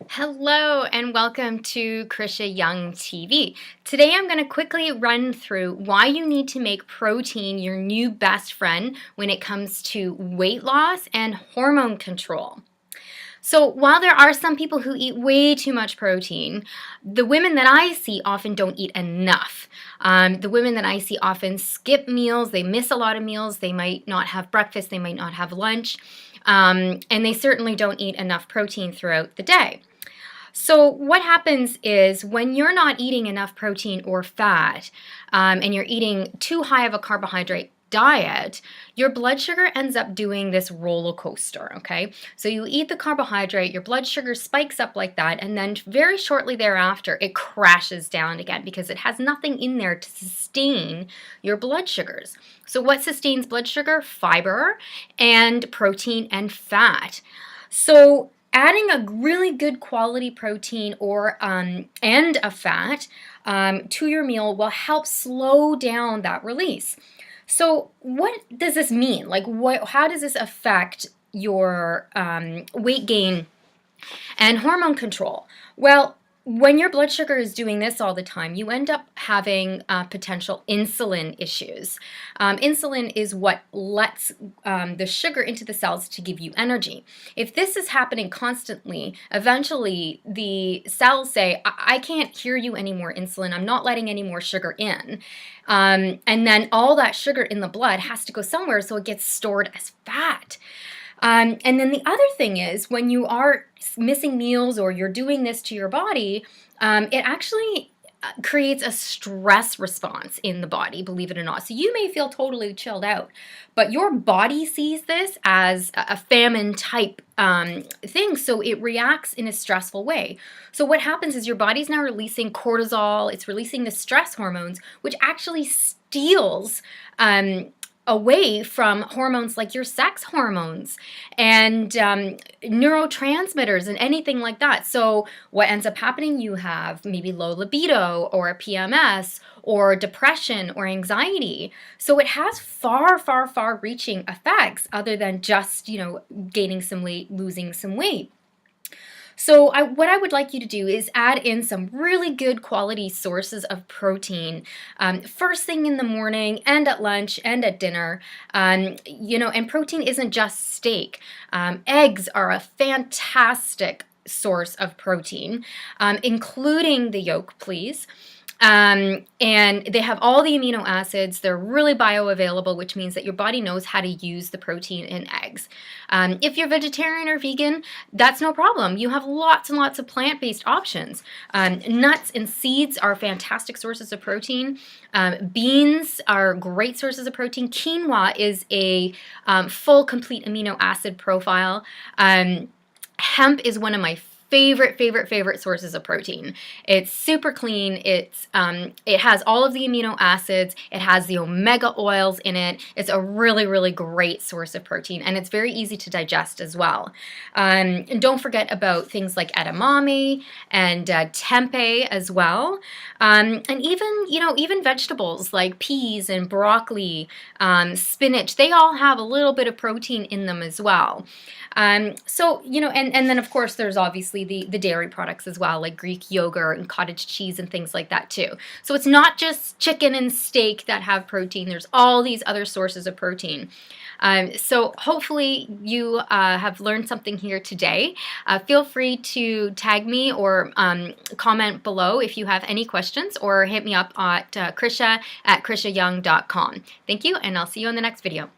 Hello and welcome to Krisha Young TV. Today I'm going to quickly run through why you need to make protein your new best friend when it comes to weight loss and hormone control. So while there are some people who eat way too much protein, the women that I see often don't eat enough. The women that I see often skip meals, they miss a lot of meals, they might not have breakfast, they might not have lunch, and they certainly don't eat enough protein throughout the day. So what happens is when you're not eating enough protein or fat, and you're eating too high of a carbohydrate diet, your blood sugar ends up doing this roller coaster, okay? So you eat the carbohydrate, your blood sugar spikes up like that, and then very shortly thereafter, it crashes down again because it has nothing in there to sustain your blood sugars. So what sustains blood sugar? Fiber and protein and fat. So adding a really good quality protein or and a fat to your meal will help slow down that release. So what does this mean? Like, how does this affect your weight gain and hormone control? Well, when your blood sugar is doing this all the time, you end up having potential insulin issues. Insulin is what lets the sugar into the cells to give you energy. If this is happening constantly, eventually the cells say, I can't hear you anymore, insulin. I'm not letting any more sugar in. And then all that sugar in the blood has to go somewhere, so it gets stored as fat. And then the other thing is when you are missing meals or you're doing this to your body, it actually creates a stress response in the body, believe it or not. So you may feel totally chilled out, but your body sees this as a famine type thing, so it reacts in a stressful way. So what happens is your body's now releasing cortisol, it's releasing the stress hormones, which actually steals away from hormones like your sex hormones and neurotransmitters and anything like that. So what ends up happening, you have maybe low libido or PMS or depression or anxiety. So it has far reaching effects other than just, gaining some weight, losing some weight. So what I would like you to do is add in some really good quality sources of protein first thing in the morning and at lunch and at dinner. And protein isn't just steak. Eggs are a fantastic source of protein, including the yolk, please. And they have all the amino acids. They're really bioavailable, which means that your body knows how to use the protein in eggs. If you're vegetarian or vegan, that's no problem. You have lots and lots of plant-based options. Nuts and seeds are fantastic sources of protein. Beans are great sources of protein. Quinoa is a full, complete amino acid profile. Hemp is one of my favorite sources of protein. It's super clean. It has all of the amino acids. It has the omega oils in it. It's a really great source of protein, and it's very easy to digest as well. And don't forget about things like edamame and tempeh as well. And even vegetables like peas and broccoli, spinach, they all have a little bit of protein in them as well. And then of course there's obviously the dairy products as well, like Greek yogurt and cottage cheese and things like that too. So it's not just chicken and steak that have protein. There's all these other sources of protein. So hopefully you have learned something here today. Feel free to tag me or comment below if you have any questions, or hit me up at Krisha@KrishaYoung.com. Thank you, and I'll see you in the next video.